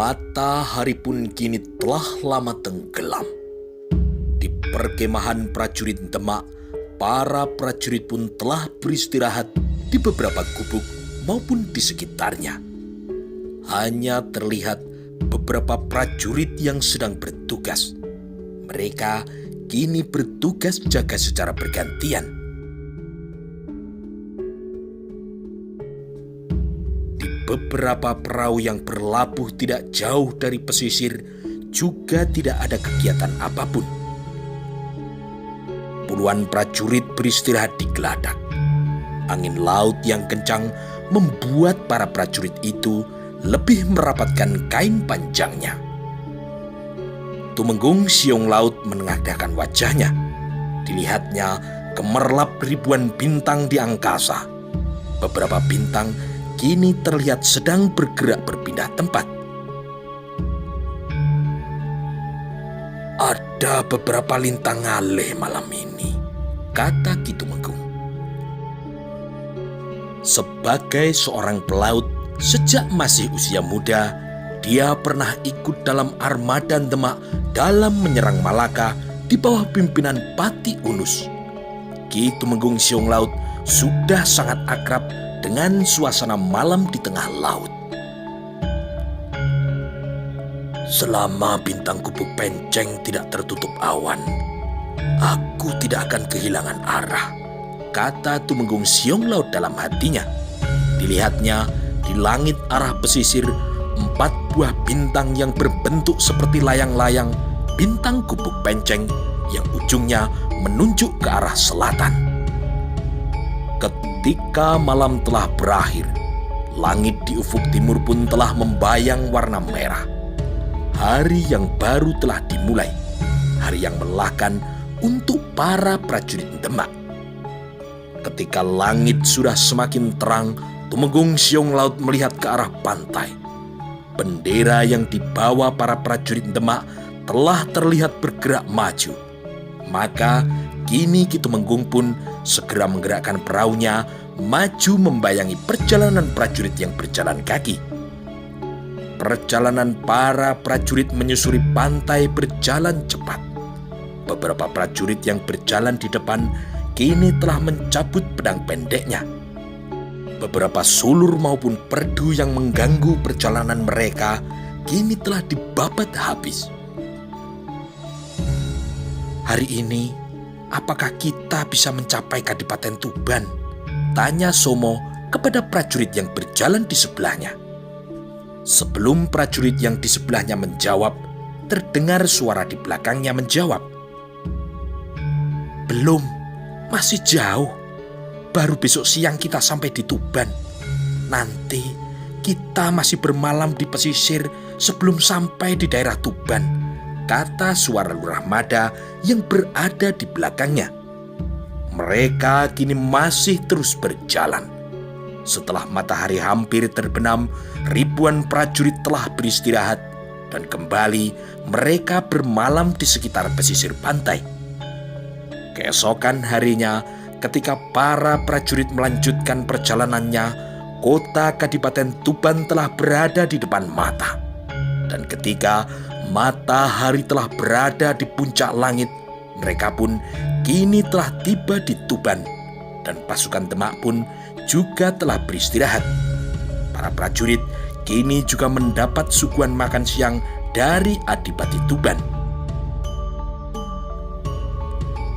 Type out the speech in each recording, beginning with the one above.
Matahari pun kini telah lama tenggelam. Di perkemahan prajurit Demak, para prajurit pun telah beristirahat di beberapa gubuk maupun di sekitarnya. Hanya terlihat beberapa prajurit yang sedang bertugas. Mereka kini bertugas jaga secara bergantian. Di beberapa perahu yang berlabuh tidak jauh dari pesisir juga tidak ada kegiatan apapun. Puluhan prajurit beristirahat di geladak. Angin laut yang kencang membuat para prajurit itu lebih merapatkan kain panjangnya. Tumenggung Siung Laut menengadahkan wajahnya. Dilihatnya gemerlap ribuan bintang di angkasa. Beberapa bintang kini terlihat sedang bergerak berpindah tempat. Ada beberapa lintang ngalih malam ini, kata Ki Tumenggung. Sebagai seorang pelaut, sejak masih usia muda, dia pernah ikut dalam armada Demak dalam menyerang Malaka di bawah pimpinan Pati Unus. Ki Tumenggung Siung Laut sudah sangat akrab dengan suasana malam di tengah laut. Selama bintang gubuk penceng tidak tertutup awan, aku tidak akan kehilangan arah, kata Tumenggung Siung Laut dalam hatinya. Dilihatnya di langit arah pesisir 4 buah bintang yang berbentuk seperti layang-layang bintang gubuk penceng yang ujungnya menunjuk ke arah selatan. Ketika malam telah berakhir, langit di ufuk timur pun telah membayang warna merah. Hari yang baru telah dimulai, hari yang melelahkan untuk para prajurit Demak. Ketika langit sudah semakin terang, Tumenggung Siung Laut melihat ke arah pantai. Bendera yang dibawa para prajurit Demak telah terlihat bergerak maju. Maka kini Ki Tumenggung pun segera menggerakkan perahunya maju membayangi perjalanan prajurit yang berjalan kaki. Perjalanan para prajurit menyusuri pantai berjalan cepat. Beberapa prajurit yang berjalan di depan kini telah mencabut pedang pendeknya. Beberapa sulur maupun perdu yang mengganggu perjalanan mereka kini telah dibabat habis. Hari ini, apakah kita bisa mencapai Kadipaten Tuban? Tanya Somo kepada prajurit yang berjalan di sebelahnya. Sebelum prajurit yang di sebelahnya menjawab, terdengar suara di belakangnya menjawab, "Belum, masih jauh. Baru besok siang kita sampai di Tuban. Nanti kita masih bermalam di pesisir sebelum sampai di daerah Tuban," kata suara Lurah Mada yang berada di belakangnya. Mereka kini masih terus berjalan. Setelah matahari hampir terbenam, ribuan prajurit telah beristirahat dan kembali mereka bermalam di sekitar pesisir pantai. Keesokan harinya, ketika para prajurit melanjutkan perjalanannya, kota Kadipaten Tuban telah berada di depan mata. Dan ketika matahari telah berada di puncak langit, mereka pun kini telah tiba di Tuban, dan pasukan Demak pun juga telah beristirahat. Para prajurit kini juga mendapat suguhan makan siang dari Adipati Tuban.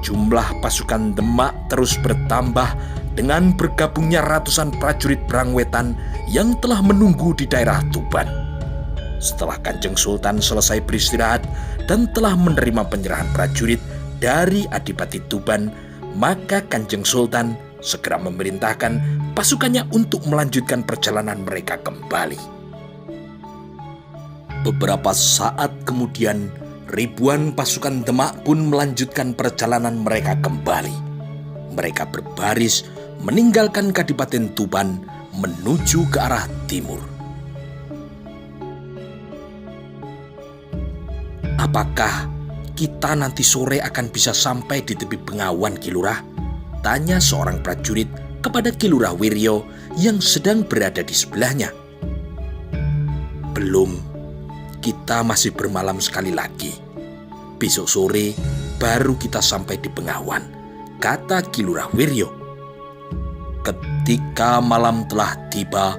Jumlah pasukan Demak terus bertambah dengan bergabungnya ratusan prajurit Brangwetan yang telah menunggu di daerah Tuban. Setelah Kanjeng Sultan selesai beristirahat dan telah menerima penyerahan prajurit dari Adipati Tuban, maka Kanjeng Sultan segera memerintahkan pasukannya untuk melanjutkan perjalanan mereka kembali. Beberapa saat kemudian, ribuan pasukan Demak pun melanjutkan perjalanan mereka kembali. Mereka berbaris meninggalkan Kadipaten Tuban menuju ke arah timur. "Apakah kita nanti sore akan bisa sampai di tepi Bengawan, Ki Lurah?" tanya seorang prajurit kepada Ki Lurah Wiryo yang sedang berada di sebelahnya. "Belum, kita masih bermalam sekali lagi. Besok sore baru kita sampai di Bengawan, kata Ki Lurah Wiryo. Ketika malam telah tiba,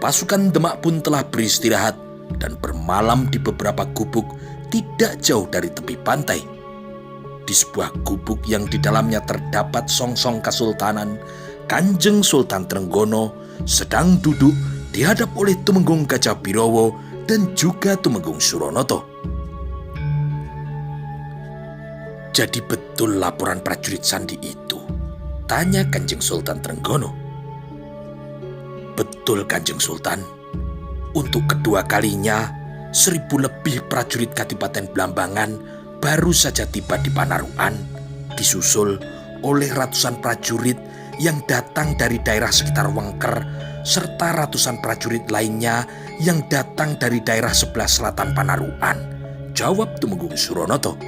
pasukan Demak pun telah beristirahat dan bermalam di beberapa gubuk tidak jauh dari tepi pantai. Di sebuah gubuk yang di dalamnya terdapat songsong kesultanan, Kanjeng Sultan Trenggono sedang duduk dihadap oleh Tumenggung Gajah Birowo dan juga Tumenggung Suronoto. Jadi betul laporan prajurit Sandi itu? Tanya Kanjeng Sultan Trenggono. Betul Kanjeng Sultan. Untuk kedua kalinya 1.000 lebih prajurit Kadipaten Blambangan baru saja tiba di Panarukan, disusul oleh ratusan prajurit yang datang dari daerah sekitar Wengker serta ratusan prajurit lainnya yang datang dari daerah sebelah selatan Panarukan, jawab Tumenggung Suronoto.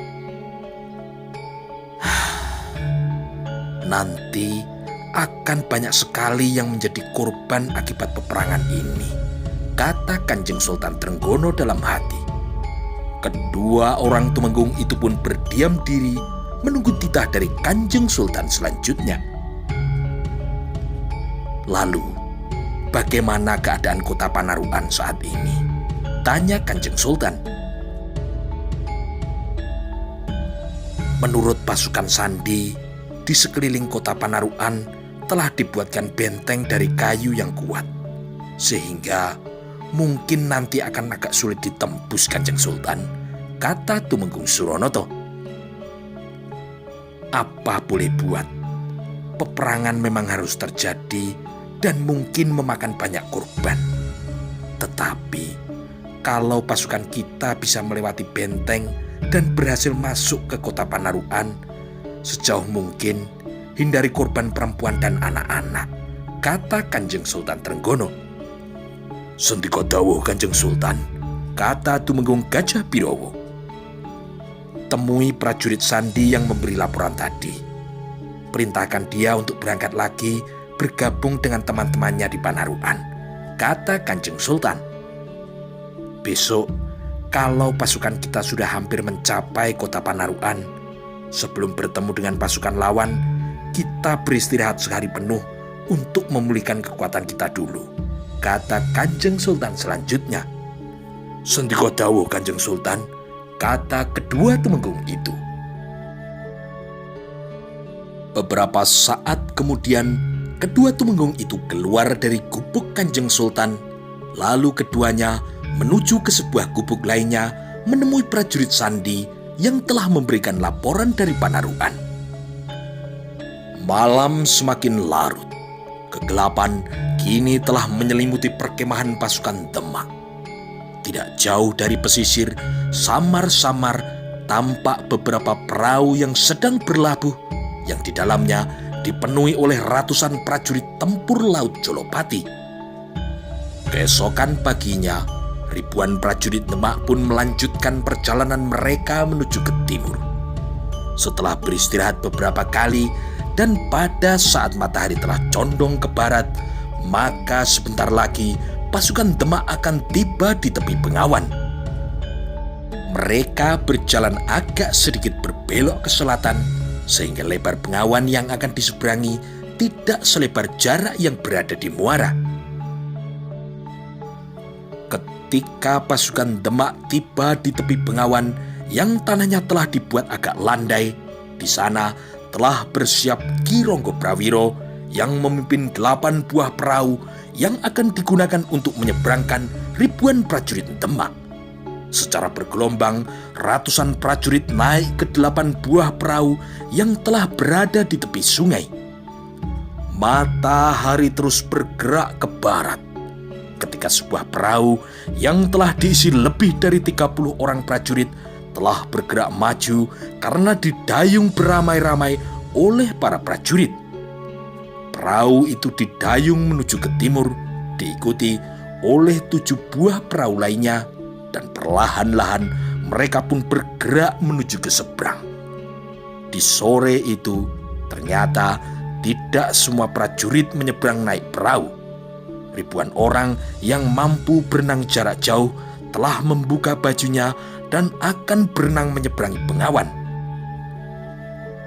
Nanti akan banyak sekali yang menjadi korban akibat peperangan ini, kata Kanjeng Sultan Trenggono dalam hati. Kedua orang Tumenggung itu pun berdiam diri menunggu titah dari Kanjeng Sultan selanjutnya. Lalu, bagaimana keadaan kota Panarukan saat ini? Tanya Kanjeng Sultan. Menurut pasukan Sandi, di sekeliling kota Panarukan telah dibuatkan benteng dari kayu yang kuat, sehingga mungkin nanti akan agak sulit ditembus Kanjeng Sultan, kata Tumenggung Suronoto. Apa boleh buat, peperangan memang harus terjadi dan mungkin memakan banyak korban. Tetapi kalau pasukan kita bisa melewati benteng dan berhasil masuk ke kota Panarukan, sejauh mungkin hindari korban perempuan dan anak-anak, kata Kanjeng Sultan Trenggono. Sendika dawuh Kanjeng Sultan, kata Tumenggung Gajah Birowo. Temui prajurit Sandi yang memberi laporan tadi. Perintahkan dia untuk berangkat lagi bergabung dengan teman-temannya di Panarukan, kata Kanjeng Sultan. Besok, kalau pasukan kita sudah hampir mencapai kota Panarukan, sebelum bertemu dengan pasukan lawan, kita beristirahat sehari penuh untuk memulihkan kekuatan kita dulu, kata Kanjeng Sultan selanjutnya. Sendika dawuh Kanjeng Sultan, kata kedua Tumenggung itu. Beberapa saat kemudian, kedua Tumenggung itu keluar dari gubuk Kanjeng Sultan, lalu keduanya menuju ke sebuah gubuk lainnya menemui prajurit Sandi yang telah memberikan laporan dari Panarukan. Malam semakin larut. Kegelapan kini telah menyelimuti perkemahan pasukan Demak. Tidak jauh dari pesisir, samar-samar tampak beberapa perahu yang sedang berlabuh, yang di dalamnya dipenuhi oleh ratusan prajurit tempur laut Jolopati. Keesokan paginya, ribuan prajurit Demak pun melanjutkan perjalanan mereka menuju ke timur. Setelah beristirahat beberapa kali dan pada saat matahari telah condong ke barat, maka sebentar lagi pasukan Demak akan tiba di tepi Bengawan. Mereka berjalan agak sedikit berbelok ke selatan, sehingga lebar Bengawan yang akan diseberangi tidak selebar jarak yang berada di muara. Ketika pasukan Demak tiba di tepi Bengawan yang tanahnya telah dibuat agak landai, di sana telah bersiap Ki Ronggo Prawiro yang memimpin 8 buah perahu yang akan digunakan untuk menyeberangkan ribuan prajurit Demak. Secara bergelombang, ratusan prajurit naik ke 8 buah perahu yang telah berada di tepi sungai. Matahari terus bergerak ke barat ketika sebuah perahu yang telah diisi lebih dari 30 orang prajurit telah bergerak maju karena didayung beramai-ramai oleh para prajurit. Perahu itu didayung menuju ke timur, diikuti oleh 7 buah perahu lainnya, dan perlahan-lahan mereka pun bergerak menuju ke seberang. Di sore itu, ternyata tidak semua prajurit menyeberang naik perahu. Ribuan orang yang mampu berenang jarak jauh telah membuka bajunya dan akan berenang menyeberangi bengawan.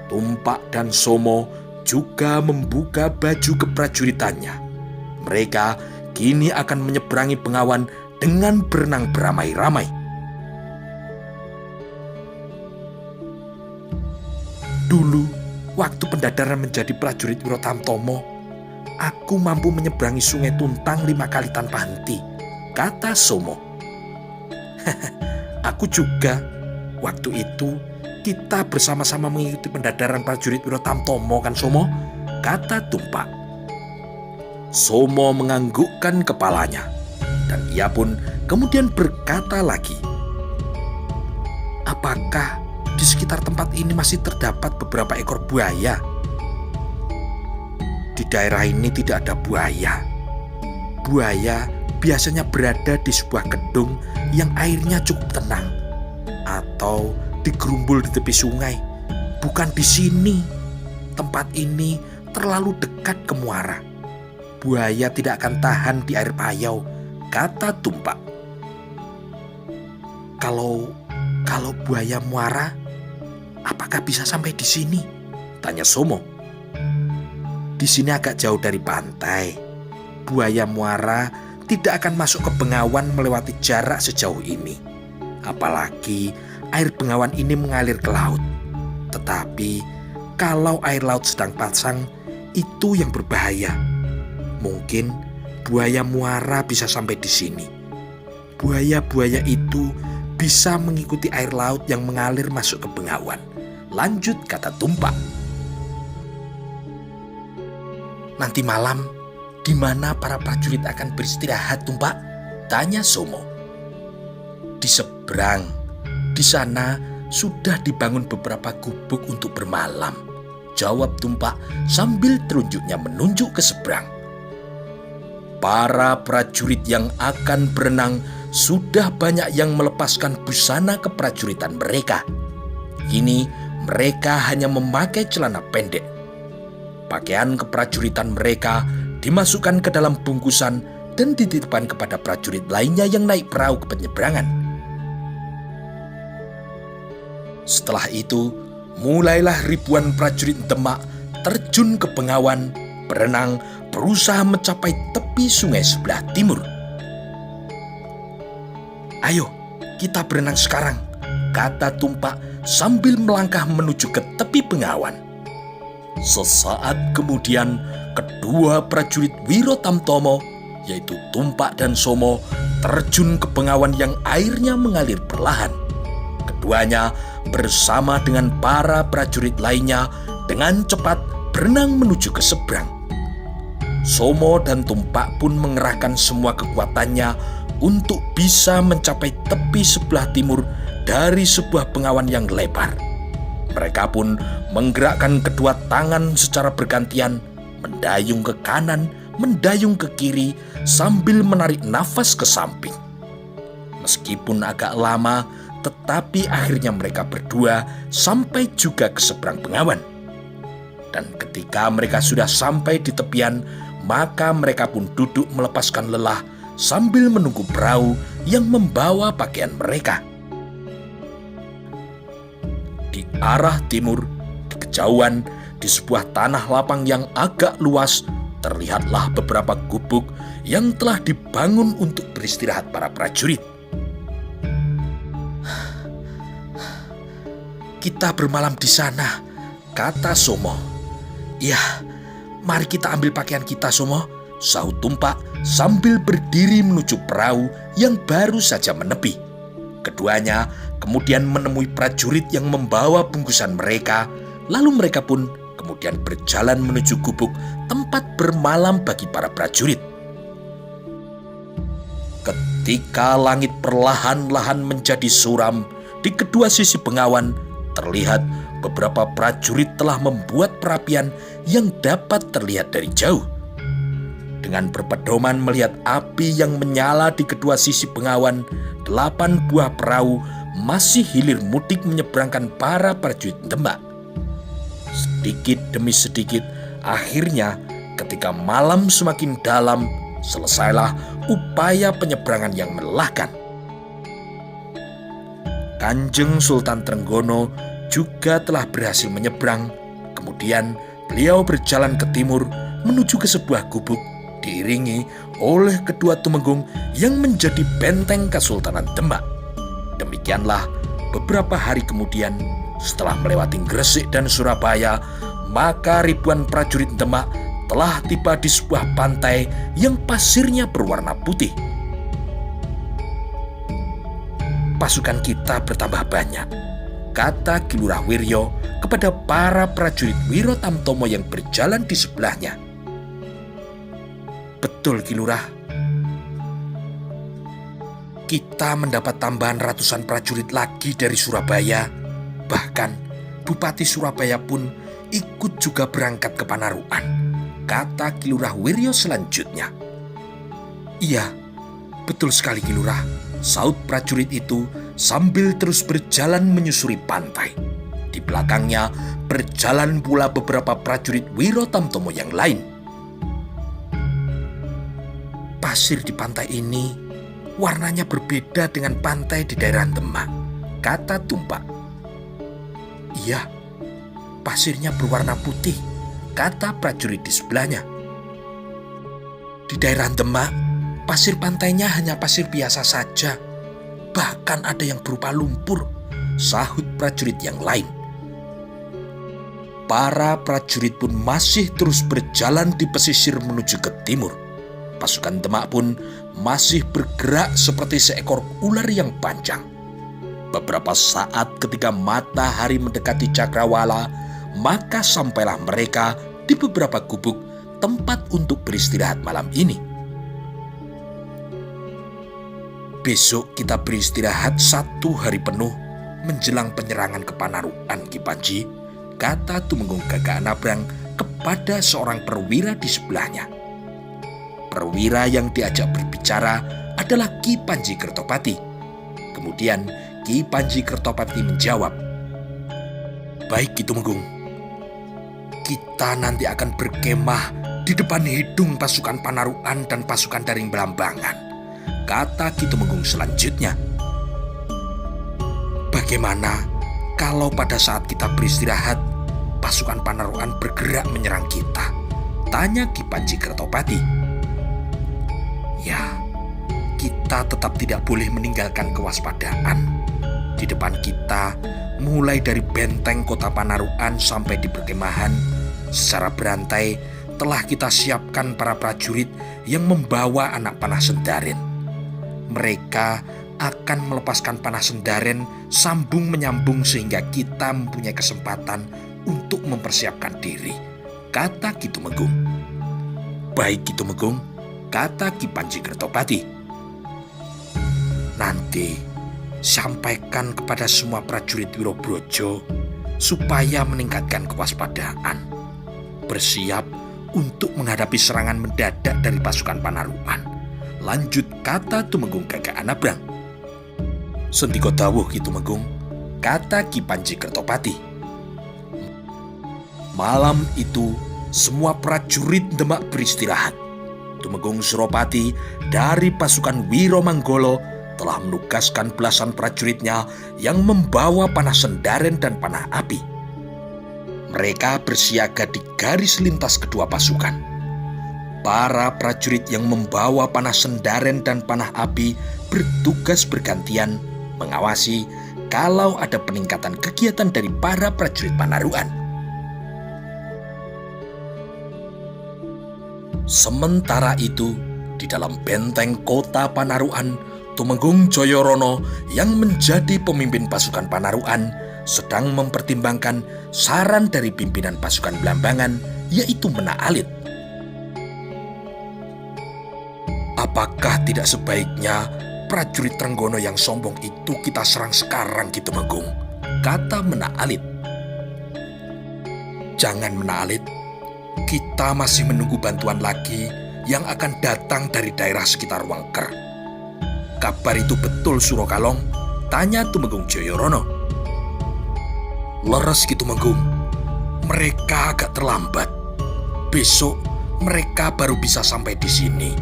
Tumpak dan Somo juga membuka baju keprajuritannya. Mereka kini akan menyeberangi bengawan dengan berenang beramai-ramai. Dulu, waktu pendadaran menjadi prajurit Wirotamtomo, aku mampu menyeberangi sungai Tuntang 5 kali tanpa henti, kata Somo. Aku juga. Waktu itu kita bersama-sama mengikuti pendadaran prajurit Wirotamtomo kan Somo, kata Tumpak. Somo menganggukkan kepalanya dan ia pun kemudian berkata lagi, apakah di sekitar tempat ini masih terdapat beberapa ekor buaya? Di daerah ini tidak ada buaya. Buaya biasanya berada di sebuah gedung yang airnya cukup tenang, atau digerumbul di tepi sungai. Bukan di sini. Tempat ini terlalu dekat ke muara. Buaya tidak akan tahan di air payau, kata Tumpak. Kalau buaya muara, apakah bisa sampai di sini? Tanya Somo. Di sini agak jauh dari pantai. Buaya muara tidak akan masuk ke bengawan melewati jarak sejauh ini. Apalagi air bengawan ini mengalir ke laut. Tetapi kalau air laut sedang pasang, itu yang berbahaya. Mungkin buaya muara bisa sampai di sini. Buaya-buaya itu bisa mengikuti air laut yang mengalir masuk ke bengawan. Lanjut kata Tumpak. Nanti malam, di mana para prajurit akan beristirahat, Tumpak? Tanya Somo. Di seberang. Di sana sudah dibangun beberapa gubuk untuk bermalam, jawab Tumpak sambil telunjuknya menunjuk ke seberang. Para prajurit yang akan berenang sudah banyak yang melepaskan busana keprajuritan mereka. Kini mereka hanya memakai celana pendek. Pakaian keprajuritan mereka dimasukkan ke dalam bungkusan dan dititipkan kepada prajurit lainnya yang naik perahu ke penyeberangan. Setelah itu, mulailah ribuan prajurit Demak terjun ke bengawan, berenang, berusaha mencapai tepi sungai sebelah timur. Ayo, kita berenang sekarang, kata Tumpak sambil melangkah menuju ke tepi bengawan. Sesaat kemudian, kedua prajurit Wirotamtomo, yaitu Tumpak dan Somo, terjun ke bengawan yang airnya mengalir perlahan. Keduanya bersama dengan para prajurit lainnya dengan cepat berenang menuju ke seberang. Somo dan Tumpak pun mengerahkan semua kekuatannya untuk bisa mencapai tepi sebelah timur dari sebuah bengawan yang lebar. Mereka pun menggerakkan kedua tangan secara bergantian, mendayung ke kanan, mendayung ke kiri, sambil menarik nafas ke samping. Meskipun agak lama, tetapi akhirnya mereka berdua sampai juga ke seberang bengawan. Dan ketika mereka sudah sampai di tepian, maka mereka pun duduk melepaskan lelah sambil menunggu perahu yang membawa pakaian mereka. Di arah timur, di kejauhan, di sebuah tanah lapang yang agak luas, terlihatlah beberapa gubuk yang telah dibangun untuk beristirahat para prajurit. Kita bermalam di sana, kata Somo. Ya, mari kita ambil pakaian kita, Somo, sahut Tumpak sambil berdiri menuju perahu yang baru saja menepi. Keduanya kemudian menemui prajurit yang membawa bungkusan mereka, lalu mereka pun kemudian berjalan menuju gubuk tempat bermalam bagi para prajurit. Ketika langit perlahan-lahan menjadi suram, di kedua sisi bengawan terlihat beberapa prajurit telah membuat perapian yang dapat terlihat dari jauh. Dengan berpedoman melihat api yang menyala di kedua sisi bengawan, 8 buah perahu masih hilir mudik menyeberangkan para prajurit Demak. Sedikit demi sedikit, akhirnya ketika malam semakin dalam, selesailah upaya penyeberangan yang melelahkan. Kanjeng Sultan Trenggono juga telah berhasil menyeberang. Kemudian beliau berjalan ke timur menuju ke sebuah gubuk diiringi oleh kedua tumenggung yang menjadi benteng Kesultanan Demak. Demikianlah beberapa hari kemudian, setelah melewati Gresik dan Surabaya, maka ribuan prajurit Demak telah tiba di sebuah pantai yang pasirnya berwarna putih. Pasukan kita bertambah banyak, kata Ki Lurah Wiryo kepada para prajurit Wiro Tamtomo yang berjalan di sebelahnya. Betul, Ki Lurah. Kita mendapat tambahan ratusan prajurit lagi dari Surabaya. Bahkan Bupati Surabaya pun ikut juga berangkat ke Panarukan, kata Ki Lurah Wiryo selanjutnya. Iya, betul sekali Ki Lurah, saut prajurit itu sambil terus berjalan menyusuri pantai. Di belakangnya berjalan pula beberapa prajurit Wiro Tamtomo yang lain. Pasir di pantai ini warnanya berbeda dengan pantai di daerah Demak, kata Tumpak. Iya, pasirnya berwarna putih, kata prajurit di sebelahnya. Di daerah Demak, pasir pantainya hanya pasir biasa saja. Bahkan ada yang berupa lumpur, sahut prajurit yang lain. Para prajurit pun masih terus berjalan di pesisir menuju ke timur. Pasukan Demak pun masih bergerak seperti seekor ular yang panjang. Beberapa saat ketika matahari mendekati cakrawala, maka sampailah mereka di beberapa gubuk tempat untuk beristirahat malam ini. Besok kita beristirahat 1 hari penuh menjelang penyerangan ke Panarukan, Ki Panji, kata Tumenggung Gagak Nabrang kepada seorang perwira di sebelahnya. Perwira yang diajak berbicara adalah Ki Panji Kertopati. Kemudian Ki Panji Kertopati menjawab, "Baik Ki Tumenggung, kita nanti akan berkemah di depan hidung pasukan Panarukan dan pasukan Daring Belambangan," kata Ki Tumenggung selanjutnya. "Bagaimana kalau pada saat kita beristirahat, pasukan Panarukan bergerak menyerang kita?" tanya Ki Panji Kertopati. "Ya, kita tetap tidak boleh meninggalkan kewaspadaan. Di depan kita, mulai dari benteng kota Panarukan sampai di perkemahan, secara berantai telah kita siapkan para prajurit yang membawa anak panah Sendaren. Mereka akan melepaskan panah Sendaren sambung menyambung sehingga kita mempunyai kesempatan untuk mempersiapkan diri," kata Ki Tumenggung. "Baik Ki Tumenggung," kata Ki Panji Kertopati. "Nanti sampaikan kepada semua prajurit Wirobrojo supaya meningkatkan kewaspadaan. Bersiap untuk menghadapi serangan mendadak dari pasukan Panarukan," lanjut kata Tumenggung Gagak Nabrang. "Sendika dawuh Ki Tumenggung," kata Ki Panji Kertopati. Malam itu semua prajurit Demak beristirahat. Tumenggung Suropati dari pasukan Wiromanggolo telah menugaskan belasan prajuritnya yang membawa panah Sendaren dan panah api. Mereka bersiaga di garis lintas kedua pasukan. Para prajurit yang membawa panah Sendaren dan panah api bertugas bergantian mengawasi kalau ada peningkatan kegiatan dari para prajurit Panarukan. Sementara itu, di dalam benteng kota Panarukan, Tumenggung Jayorono yang menjadi pemimpin pasukan Panarukan sedang mempertimbangkan saran dari pimpinan pasukan Belambangan, yaitu Menak Alit. "Apakah tidak sebaiknya prajurit Trenggono yang sombong itu kita serang sekarang Ki Tumenggung?" kata Menak Alit. "Jangan Menak Alit. Kita masih menunggu bantuan lagi yang akan datang dari daerah sekitar Wengker." "Kabar itu betul Surokalong?" tanya Tumenggung Jayorono. "Leres Ki Tumenggung. Mereka agak terlambat. Besok mereka baru bisa sampai di sini,"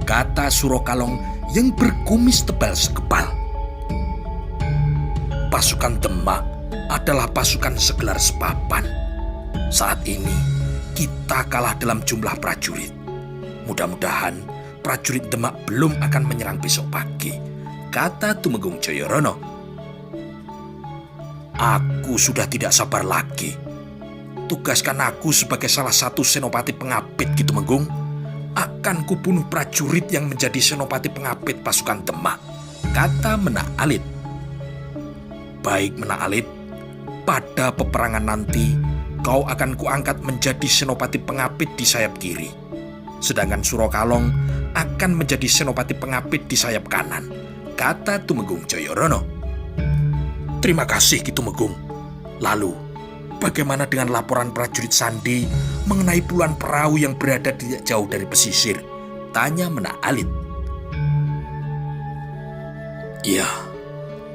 kata Surokalong yang berkumis tebal sekepal. pasukan Demak adalah pasukan segelar sepapan. Saat ini kita kalah dalam jumlah prajurit. Mudah-mudahan prajurit Demak belum akan menyerang besok pagi, kata Tumenggung Jayorono. Aku sudah tidak sabar lagi. Tugaskan aku sebagai salah satu senopati pengapit Ki Tumenggung. Akan kubunuh prajurit yang menjadi senopati pengapit pasukan Demak, kata Menak Alit. Baik Menak Alit, pada peperangan nanti kau akan kuangkat menjadi senopati pengapit di sayap kiri. Sedangkan Surakalong akan menjadi senopati pengapit di sayap kanan, kata Tumenggung Jayorono. Terima kasih Ki Tumenggung. Lalu, bagaimana dengan laporan prajurit Sandi mengenai puluhan perahu yang berada tidak jauh dari pesisir? Tanya Menak Alit. Ya,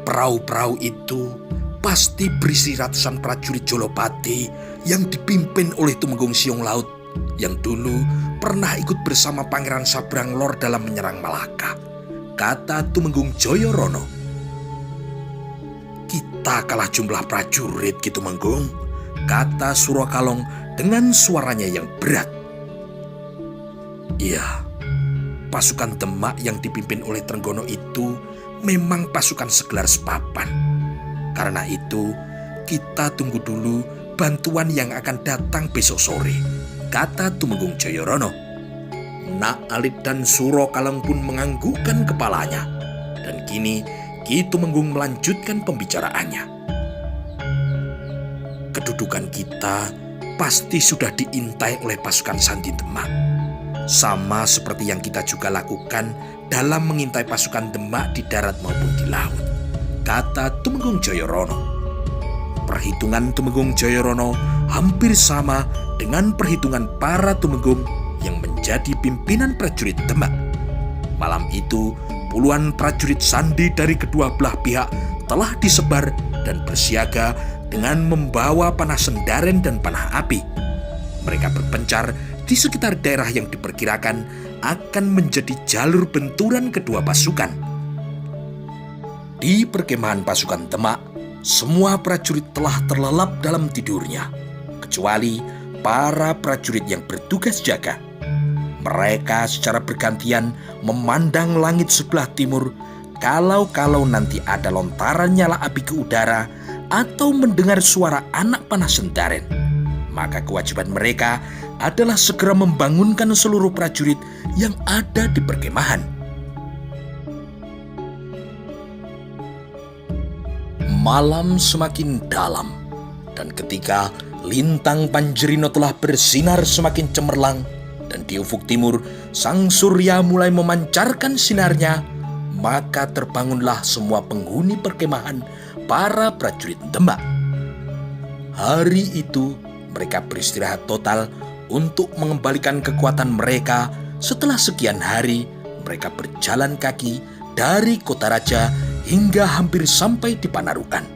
perahu-perahu itu pasti berisi ratusan prajurit Jolopati yang dipimpin oleh Tumenggung Siung Laut yang dulu pernah ikut bersama Pangeran Sabranglor dalam menyerang Malaka, kata Tumenggung Jayorono. Kita kalah jumlah prajurit Ki Tumenggung, kata Surakalong dengan suaranya yang berat. Iya, pasukan Demak yang dipimpin oleh Trenggono itu memang pasukan segelar sepapan. Karena itu, kita tunggu dulu bantuan yang akan datang besok sore, kata Tumenggung Jayorono. Menak Alit dan Surakalong pun menganggukkan kepalanya. Dan kini Ki Tumenggung melanjutkan pembicaraannya. Kedudukan kita pasti sudah diintai oleh pasukan Sandi Demak. Sama seperti yang kita juga lakukan dalam mengintai pasukan Demak di darat maupun di laut, kata Tumenggung Jayorono. Perhitungan Tumenggung Jayorono hampir sama dengan perhitungan para Tumenggung yang menjadi pimpinan prajurit Demak. Malam itu, puluhan prajurit Sandi dari kedua belah pihak telah disebar dan bersiaga dengan membawa panah sendaren dan panah api. Mereka berpencar di sekitar daerah yang diperkirakan akan menjadi jalur benturan kedua pasukan. Di perkemahan pasukan Demak, semua prajurit telah terlelap dalam tidurnya, kecuali para prajurit yang bertugas jaga. Mereka secara bergantian memandang langit sebelah timur kalau nanti ada lontaran nyala api ke udara atau mendengar suara anak panah sendaren. Maka kewajiban mereka adalah segera membangunkan seluruh prajurit yang ada di perkemahan. Malam semakin dalam, dan ketika lintang Panjerino telah bersinar semakin cemerlang, dan di ufuk timur sang surya mulai memancarkan sinarnya, maka terbangunlah semua penghuni perkemahan para prajurit Demak. Hari itu mereka beristirahat total untuk mengembalikan kekuatan mereka setelah sekian hari mereka berjalan kaki dari Kota Raja hingga hampir sampai di Panarukan.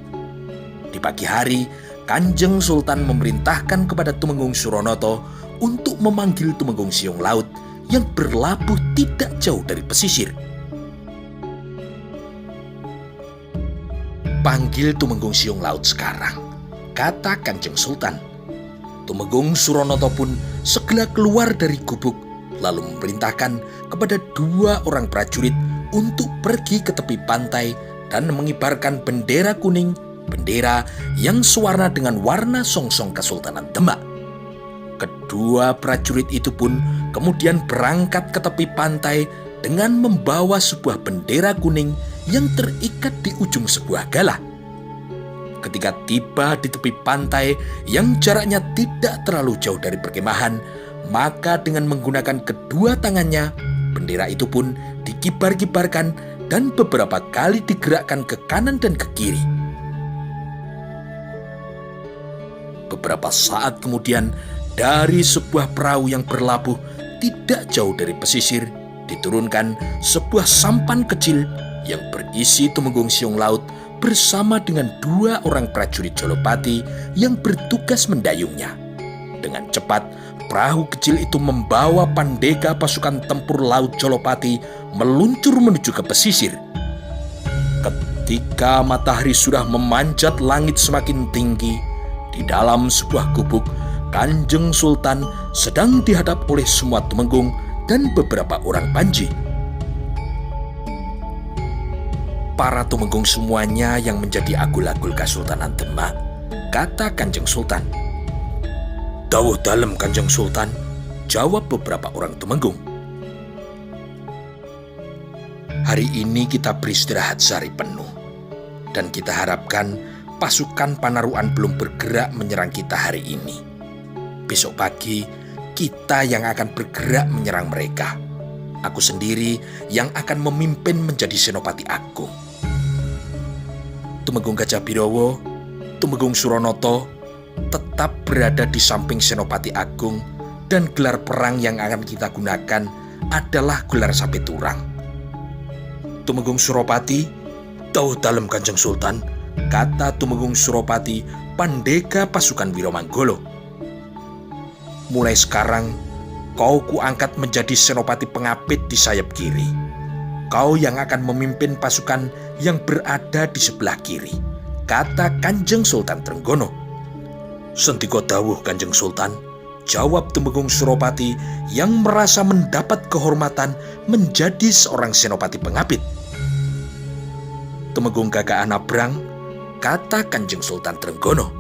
Di pagi hari, Kanjeng Sultan memerintahkan kepada Tumenggung Suronoto untuk memanggil Tumenggung Siung Laut yang berlabuh tidak jauh dari pesisir. Panggil Tumenggung Siung Laut sekarang, kata Kanjeng Sultan. Tumenggung Suronoto pun segera keluar dari gubuk, lalu memerintahkan kepada 2 orang prajurit untuk pergi ke tepi pantai dan mengibarkan bendera kuning, bendera yang sewarna dengan warna songsong Kesultanan Demak. Kedua prajurit itu pun kemudian berangkat ke tepi pantai dengan membawa sebuah bendera kuning yang terikat di ujung sebuah galah. Ketika tiba di tepi pantai yang jaraknya tidak terlalu jauh dari perkemahan, maka dengan menggunakan kedua tangannya, bendera itu pun dikibar-kibarkan dan beberapa kali digerakkan ke kanan dan ke kiri. Beberapa saat kemudian, dari sebuah perahu yang berlabuh tidak jauh dari pesisir, diturunkan sebuah sampan kecil yang berisi Tumenggung Siung Laut bersama dengan 2 orang prajurit Jolopati yang bertugas mendayungnya. Dengan cepat, perahu kecil itu membawa Pandega pasukan tempur laut Jolopati meluncur menuju ke pesisir. Ketika matahari sudah memanjat langit semakin tinggi, di dalam sebuah gubuk, Kanjeng Sultan sedang dihadap oleh semua tumenggung dan beberapa orang panji. Para tumenggung semuanya yang menjadi agul-agul Kesultanan Demak, kata Kanjeng Sultan. "Dawuh dalem Kanjeng Sultan," jawab beberapa orang tumenggung. "Hari ini kita beristirahat sehari penuh, dan kita harapkan pasukan Panarukan belum bergerak menyerang kita hari ini. Besok pagi, kita yang akan bergerak menyerang mereka. Aku sendiri yang akan memimpin menjadi Senopati Agung." Tumenggung Gajah Birowo, Tumenggung Suronoto tetap berada di samping Senopati Agung, dan gelar perang yang akan kita gunakan adalah gelar Sapeturang. Tumenggung Suropati, "Dawuh dalem Kanjeng Sultan," kata Tumenggung Suropati, pandega pasukan Wiromanggolo. "Mulai sekarang, kau kuangkat menjadi Senopati Pengapit di sayap kiri. Kau yang akan memimpin pasukan yang berada di sebelah kiri," kata Kanjeng Sultan Trenggono. "Sendika dawuh Kanjeng Sultan," jawab Tumenggung Suropati yang merasa mendapat kehormatan menjadi seorang Senopati Pengapit. "Tumenggung Gagak Anabrang," kata Kanjeng Sultan Trenggono.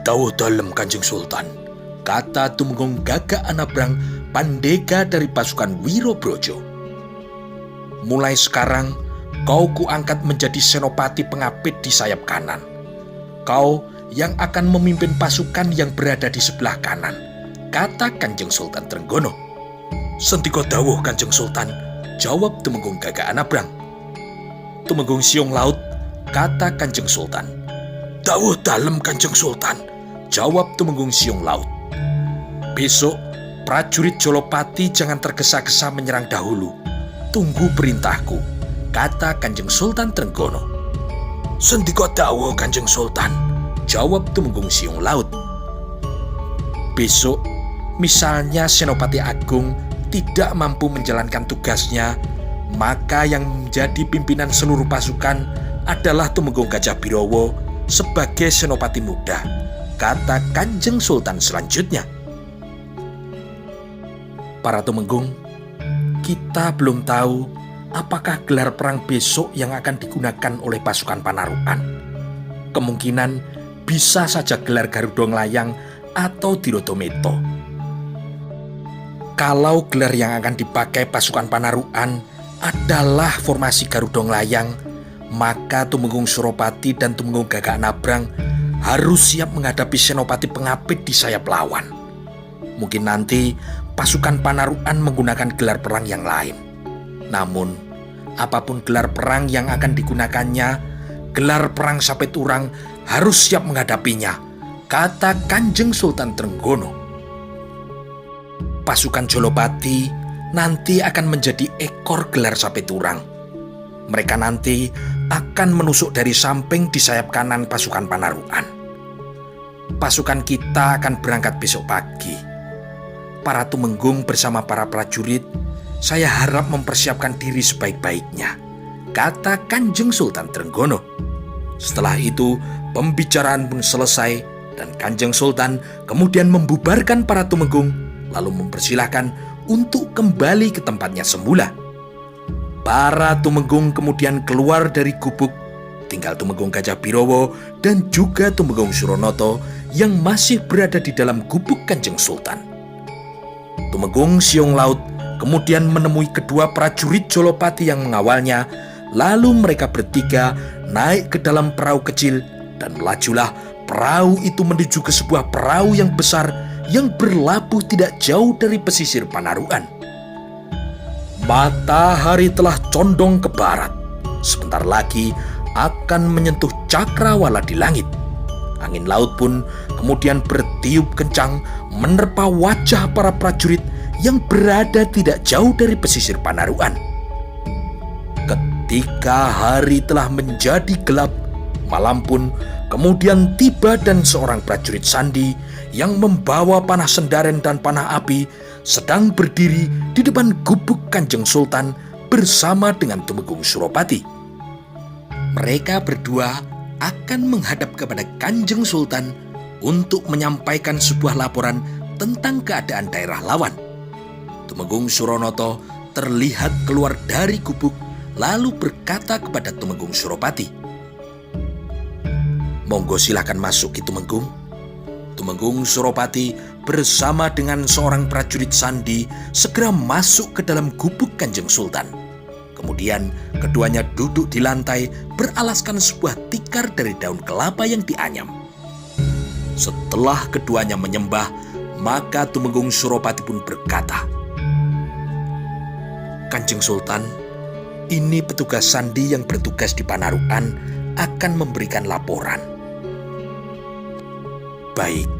"Dawuh dalem Kanjeng Sultan," kata Tumenggung Gagak Anabrang, pandega dari pasukan Wirobrojo. "Mulai sekarang, kau kuangkat menjadi Senopati Pengapit di sayap kanan. Kau yang akan memimpin pasukan yang berada di sebelah kanan," kata Kanjeng Sultan Trenggono. "Sendika dawuh Kanjeng Sultan," jawab Tumenggung Gagak Anabrang. "Tumenggung Siung Laut," kata Kanjeng Sultan. "Dawuh dalem Kanjeng Sultan," jawab Tumenggung Siung Laut. "Besok, prajurit Jolopati jangan tergesa-gesa menyerang dahulu. Tunggu perintahku," kata Kanjeng Sultan Trenggono. "Sendika dawuh Kanjeng Sultan," jawab Tumenggung Siung Laut. "Besok, misalnya Senopati Agung tidak mampu menjalankan tugasnya, maka yang menjadi pimpinan seluruh pasukan adalah Tumenggung Gajah Birowo sebagai Senopati Muda," kata Kanjeng Sultan selanjutnya. Para tumenggung, kita belum tahu apakah gelar perang besok yang akan digunakan oleh pasukan Panarukan. Kemungkinan bisa saja gelar Garuda Nglayang atau Dirodometo. Kalau gelar yang akan dipakai pasukan Panarukan adalah formasi Garuda Nglayang, maka Tumenggung Suropati dan Tumenggung Gagak Anabrang harus siap menghadapi Senopati Pengapit di sayap lawan. Mungkin nanti pasukan Panarukan menggunakan gelar perang yang lain. Namun, apapun gelar perang yang akan digunakannya, gelar perang Sapeturang harus siap menghadapinya, kata Kanjeng Sultan Trenggono. Pasukan Jolopati nanti akan menjadi ekor gelar Sapeturang. Mereka nanti akan menusuk dari samping di sayap kanan pasukan Panarukan. Pasukan kita akan berangkat besok pagi. Para tumenggung bersama para prajurit, saya harap mempersiapkan diri sebaik-baiknya, kata Kanjeng Sultan Trenggono. Setelah itu, pembicaraan pun selesai dan Kanjeng Sultan kemudian membubarkan para tumenggung, lalu mempersilahkan untuk kembali ke tempatnya semula. Para tumenggung kemudian keluar dari gubuk, tinggal Tumenggung Gajah Birowo dan juga Tumenggung Suronoto yang masih berada di dalam gubuk Kanjeng Sultan. Tumenggung Siung Laut kemudian menemui kedua prajurit Jolopati yang mengawalnya, lalu mereka bertiga naik ke dalam perahu kecil dan melajulah perahu itu menuju ke sebuah perahu yang besar yang berlabuh tidak jauh dari pesisir Panarukan. Matahari telah condong ke barat, sebentar lagi akan menyentuh cakrawala di langit. Angin laut pun kemudian bertiup kencang menerpa wajah para prajurit yang berada tidak jauh dari pesisir Panarukan. Ketika hari telah menjadi gelap, malam pun kemudian tiba dan seorang prajurit sandi yang membawa panah sendaren dan panah api sedang berdiri di depan gubuk Kanjeng Sultan bersama dengan Tumenggung Suropati. Mereka berdua akan menghadap kepada Kanjeng Sultan untuk menyampaikan sebuah laporan tentang keadaan daerah lawan. Tumenggung Suronoto terlihat keluar dari gubuk lalu berkata kepada Tumenggung Suropati, "Monggo silakan masuk Ki Tumenggung." Tumenggung Suropati bersama dengan seorang prajurit sandi segera masuk ke dalam gubuk Kanjeng Sultan. Kemudian keduanya duduk di lantai beralaskan sebuah tikar dari daun kelapa yang dianyam. Setelah keduanya menyembah, maka Tumenggung Suropati pun berkata, "Kanjeng Sultan, ini petugas sandi yang bertugas di Panarukan akan memberikan laporan." "Baik,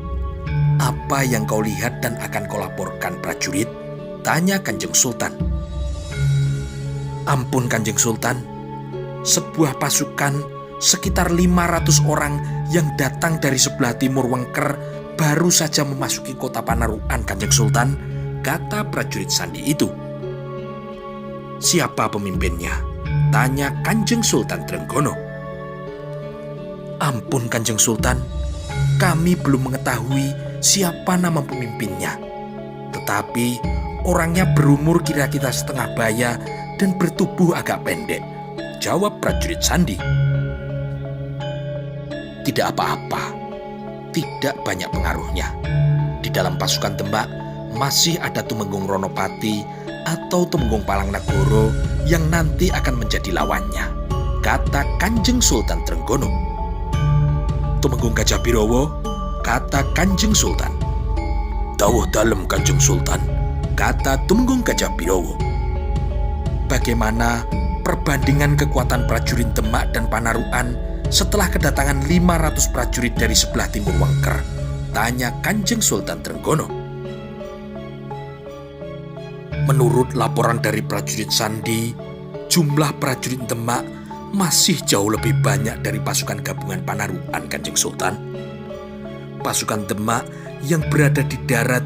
apa yang kau lihat dan akan kau laporkan, prajurit?" tanya Kanjeng Sultan. "Ampun Kanjeng Sultan, sebuah pasukan sekitar 500 orang yang datang dari sebelah timur Wengker baru saja memasuki kota Panarukan, Kanjeng Sultan," kata prajurit sandi itu. "Siapa pemimpinnya?" tanya Kanjeng Sultan Trenggono. "Ampun Kanjeng Sultan, kami belum mengetahui siapa nama pemimpinnya. Tetapi orangnya berumur kira-kira setengah baya dan bertubuh agak pendek," jawab prajurit sandi. "Tidak apa-apa, tidak banyak pengaruhnya. Di dalam pasukan Demak masih ada Tumenggung Ronopati atau Tumenggung Palangnagara yang nanti akan menjadi lawannya," kata Kanjeng Sultan Trenggono. "Tumenggung Gajah Birowo," kata Kanjeng Sultan. "Dawuh dalem Kanjeng Sultan," kata Tumenggung Gajah Birowo. "Bagaimana perbandingan kekuatan prajurit Demak dan Panarukan setelah kedatangan 500 prajurit dari sebelah timur Wengker?" tanya Kanjeng Sultan Trenggono. "Menurut laporan dari prajurit sandi, jumlah prajurit Demak masih jauh lebih banyak dari pasukan gabungan Panarukan, Kanjeng Sultan. Pasukan Demak yang berada di darat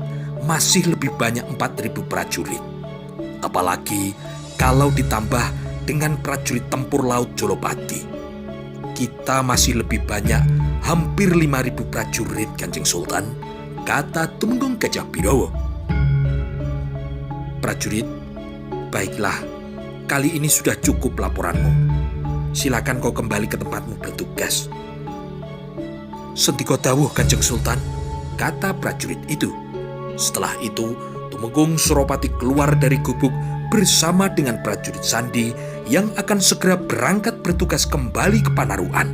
masih lebih banyak 4.000 prajurit. Apalagi kalau ditambah dengan prajurit tempur laut Jolopati. Kita masih lebih banyak, hampir 5.000 prajurit, Kanjeng Sultan," kata Tumenggung Gajah Birowo. "Prajurit, baiklah, kali ini sudah cukup laporanmu. Silakan kau kembali ke tempatmu bertugas." "Sentiko dawuh Kanjeng Sultan," kata prajurit itu. Setelah itu, Tumenggung Suropati keluar dari gubuk bersama dengan prajurit sandi yang akan segera berangkat bertugas kembali ke Panarukan.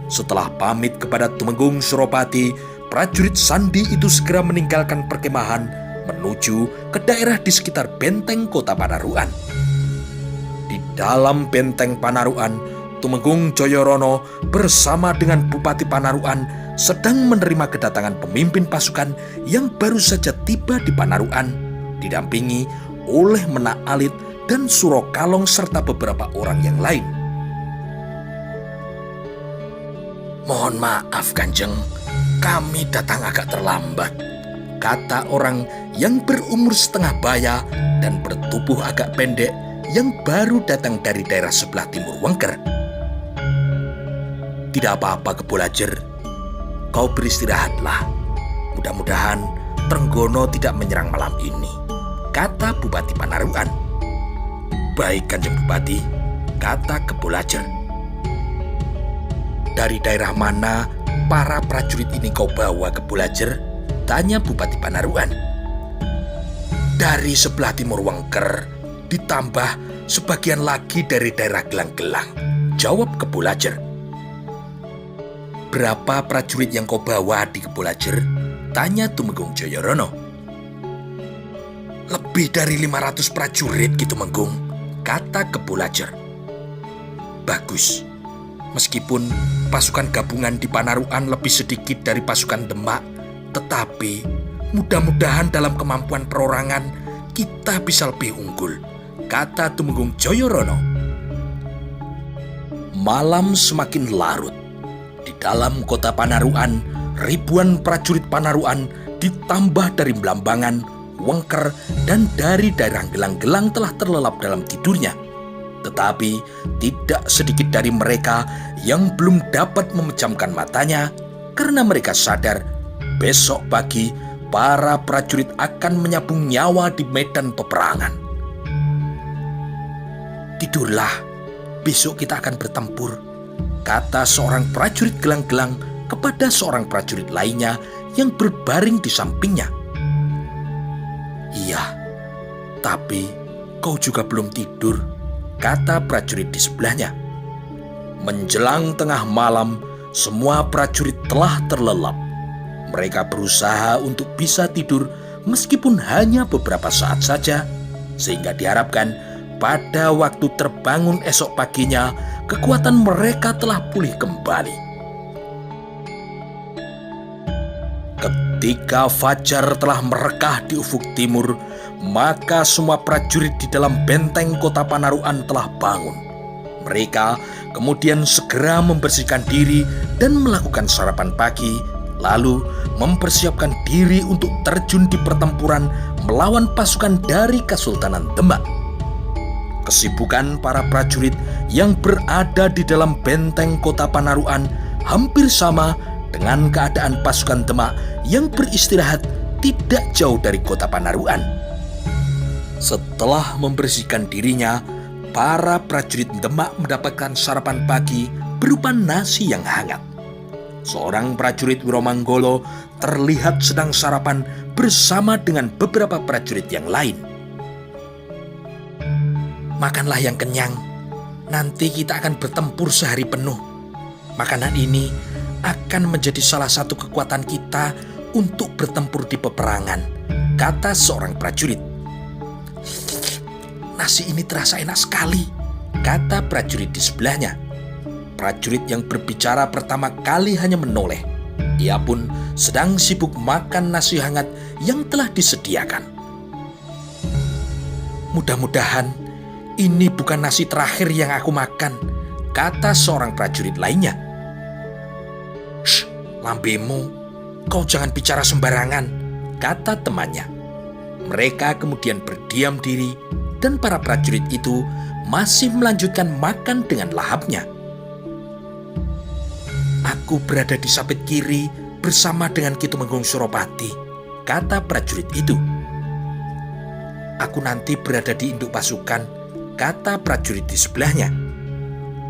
Setelah pamit kepada Tumenggung Suropati, prajurit sandi itu segera meninggalkan perkemahan menuju ke daerah di sekitar benteng kota Panarukan. Di dalam benteng Panarukan, Tumenggung Joyorono bersama dengan Bupati Panarukan sedang menerima kedatangan pemimpin pasukan yang baru saja tiba di Panarukan, didampingi oleh Menak Alit dan Surokalong serta beberapa orang yang lain. "Mohon maaf Kanjeng, kami datang agak terlambat," kata orang yang berumur setengah baya dan bertubuh agak pendek yang baru datang dari daerah sebelah timur Wengker. "Tidak apa-apa Kebolajer, kau beristirahatlah. Mudah-mudahan Trenggono tidak menyerang malam ini," kata Bupati Panarukan. "Baik Kanjeng Bupati," kata Kebolajer. "Dari daerah mana para prajurit ini kau bawa, Kebolajer?" tanya Bupati Panarukan. "Dari sebelah timur Wengker, ditambah sebagian lagi dari daerah Gelang-Gelang," jawab Kebolajer. "Berapa prajurit yang kau bawa di Kebolajer?" tanya Tumenggung Joyorono. "Lebih dari 500 prajurit gitu Tumenggung," kata Kebolajer. "Bagus. Meskipun pasukan gabungan di Panarukan lebih sedikit dari pasukan Demak, tetapi mudah-mudahan dalam kemampuan perorangan kita bisa lebih unggul," kata Tumenggung Joyorono. Malam semakin larut. Di dalam kota Panarukan, ribuan prajurit Panarukan ditambah dari Belambangan, Wengker, dan dari daerah gelang-gelang telah terlelap dalam tidurnya. Tetapi tidak sedikit dari mereka yang belum dapat memejamkan matanya karena mereka sadar besok pagi para prajurit akan menyabung nyawa di medan peperangan. "Tidurlah, besok kita akan bertempur," kata seorang prajurit gelang-gelang kepada seorang prajurit lainnya yang berbaring di sampingnya. "Iya, tapi kau juga belum tidur," kata prajurit di sebelahnya. Menjelang tengah malam, semua prajurit telah terlelap. Mereka berusaha untuk bisa tidur meskipun hanya beberapa saat saja, sehingga diharapkan pada waktu terbangun esok paginya, kekuatan mereka telah pulih kembali. Ketika fajar telah merekah di ufuk timur, maka semua prajurit di dalam benteng kota Panarukan telah bangun. Mereka kemudian segera membersihkan diri dan melakukan sarapan pagi, lalu mempersiapkan diri untuk terjun di pertempuran melawan pasukan dari Kesultanan Demak. Kesibukan para prajurit yang berada di dalam benteng kota Panarukan hampir sama dengan keadaan pasukan Demak yang beristirahat tidak jauh dari kota Panarukan. Setelah membersihkan dirinya, para prajurit Demak mendapatkan sarapan pagi berupa nasi yang hangat. Seorang prajurit Wiromanggolo terlihat sedang sarapan bersama dengan beberapa prajurit yang lain. "Makanlah yang kenyang, nanti kita akan bertempur sehari penuh. Makanan ini akan menjadi salah satu kekuatan kita untuk bertempur di peperangan," kata seorang prajurit. "Nasi ini terasa enak sekali," kata prajurit di sebelahnya. Prajurit yang berbicara pertama kali hanya menoleh. Ia pun sedang sibuk makan nasi hangat yang telah disediakan. "Mudah-mudahan ini bukan nasi terakhir yang aku makan," kata seorang prajurit lainnya. "Shh, lambemu, kau jangan bicara sembarangan," kata temannya. Mereka kemudian berdiam diri dan para prajurit itu masih melanjutkan makan dengan lahapnya. "Aku berada di sapit kiri bersama dengan Ki Tumenggung Suropati," kata prajurit itu. "Aku nanti berada di induk pasukan," kata prajurit di sebelahnya.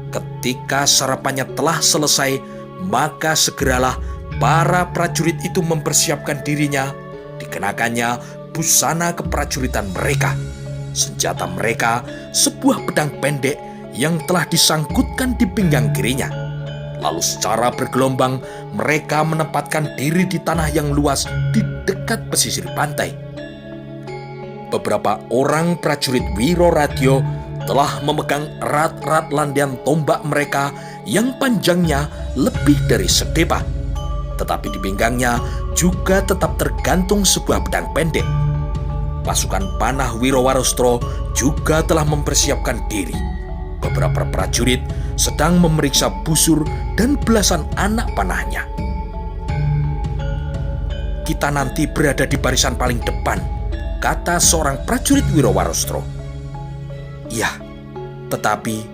Ketika sarapannya telah selesai, maka segeralah para prajurit itu mempersiapkan dirinya. Dikenakannya busana keprajuritan mereka. Senjata mereka sebuah pedang pendek yang telah disangkutkan di pinggang kirinya. Lalu secara bergelombang mereka menempatkan diri di tanah yang luas di dekat pesisir pantai. Beberapa orang prajurit Wiroradyo telah memegang erat-erat landian tombak mereka yang panjangnya lebih dari sedepa. Tetapi di pinggangnya juga tetap tergantung sebuah pedang pendek. Pasukan panah Wirowarostro juga telah mempersiapkan diri. Beberapa prajurit sedang memeriksa busur dan belasan anak panahnya. "Kita nanti berada di barisan paling depan," kata seorang prajurit Wirowarostro. "Ya, tetapi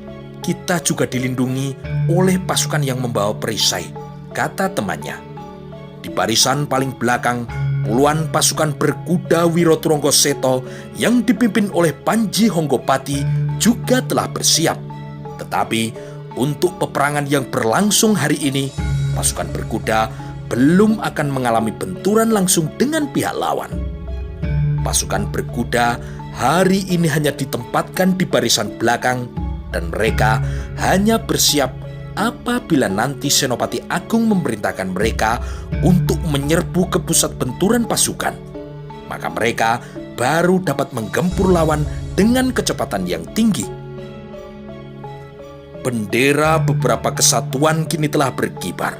kita juga dilindungi oleh pasukan yang membawa perisai," kata temannya. Di barisan paling belakang, puluhan pasukan berkuda Wirotronggoseto yang dipimpin oleh Panji Honggopati juga telah bersiap. Tetapi untuk peperangan yang berlangsung hari ini, pasukan berkuda belum akan mengalami benturan langsung dengan pihak lawan. Pasukan berkuda hari ini hanya ditempatkan di barisan belakang dan mereka hanya bersiap apabila nanti Senopati Agung memerintahkan mereka untuk menyerbu ke pusat benturan pasukan. Maka mereka baru dapat menggempur lawan dengan kecepatan yang tinggi. Bendera beberapa kesatuan kini telah berkibar.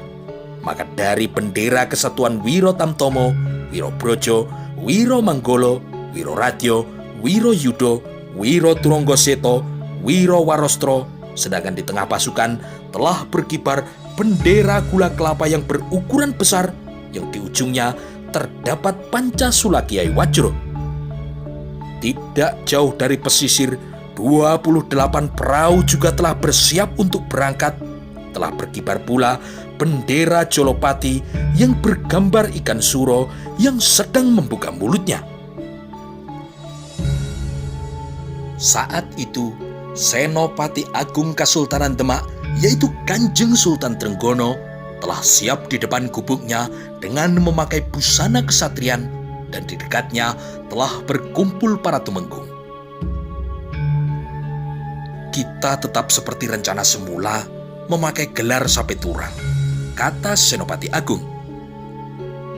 Maka dari bendera kesatuan Wirotamtomo, Wirobrojo, Wiromanggolo, Wiroradyo, Wiroyudo, Wirotronggoseto, Wirowarostro, sedangkan di tengah pasukan telah berkibar bendera gula kelapa yang berukuran besar yang di ujungnya terdapat Pancasula Kiai Wajro. Tidak jauh dari pesisir, 28 perahu juga telah bersiap untuk berangkat. Telah berkibar pula bendera Jolopati yang bergambar ikan suro yang sedang membuka mulutnya. Saat itu, Senopati Agung Kasultanan Demak, yaitu Kanjeng Sultan Trenggono, telah siap di depan gubuknya dengan memakai busana kesatrian, dan di dekatnya telah berkumpul para tumenggung. Kita tetap seperti rencana semula, memakai gelar Sapeturang, kata Senopati Agung.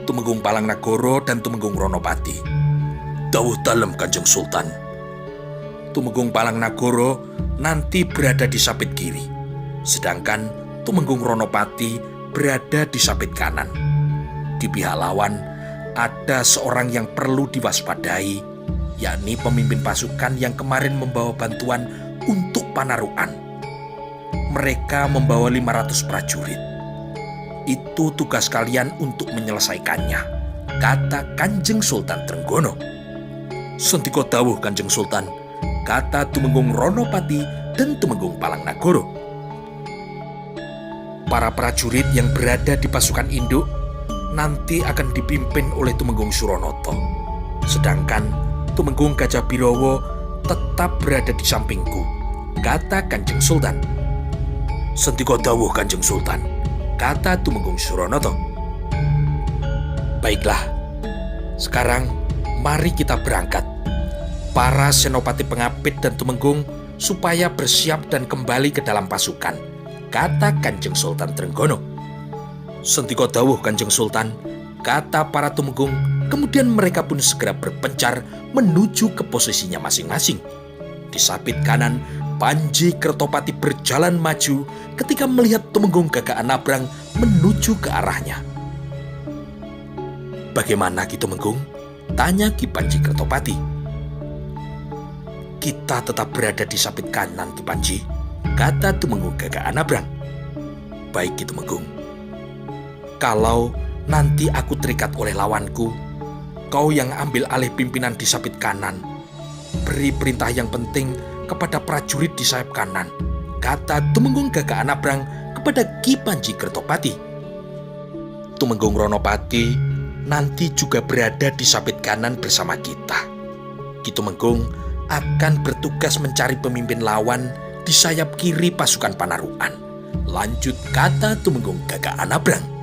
Tumenggung Palang Nagoro dan Tumenggung Ronopati. Dawuh dalem Kanjeng Sultan. Tumenggung Palang Nagoro nanti berada di sapit kiri, sedangkan Tumenggung Ronopati berada di sapit kanan. Di pihak lawan ada seorang yang perlu diwaspadai, yakni pemimpin pasukan yang kemarin membawa bantuan untuk Panarukan. Mereka membawa 500 prajurit. Itu tugas kalian untuk menyelesaikannya, kata Kanjeng Sultan Trenggono. Sentiko dawuh Kanjeng Sultan, kata Tumenggung Ronopati dan Tumenggung Palang Nagoro. Para prajurit yang berada di pasukan induk nanti akan dipimpin oleh Tumenggung Suronoto, sedangkan Tumenggung Gajah Birowo tetap berada di sampingku, kata Kanjeng Sultan. Sentiko dawuh Kanjeng Sultan, kata Tumenggung Suronoto. Baiklah, sekarang mari kita berangkat. Para senopati pengapit dan tumenggung supaya bersiap dan kembali ke dalam pasukan, kata Kanjeng Sultan Trenggono. Sentiko dawuh Kanjeng Sultan, kata para tumenggung, kemudian mereka pun segera berpencar menuju ke posisinya masing-masing. Di sapit kanan, Panji Kertopati berjalan maju ketika melihat Tumenggung Gagak Anabrang menuju ke arahnya. Bagaimana Ki Tumenggung? Tanya Ki Panji Kertopati. Kita tetap berada di sapit kanan Ki Panji, kata Tumenggung Gagak Anabrang. Baik Ki Tumenggung. Kalau nanti aku terikat oleh lawanku, kau yang ambil alih pimpinan di sapit kanan. Beri perintah yang penting kepada prajurit di sayap kanan, kata Tumenggung Gagak Anabrang kepada Ki Panji Kertopati. Tumenggung Ronopati nanti juga berada di sapit kanan bersama kita. Ki Tumenggung akan bertugas mencari pemimpin lawan di sayap kiri pasukan Panarukan. Lanjut kata Tumenggung Gagak Anabrang.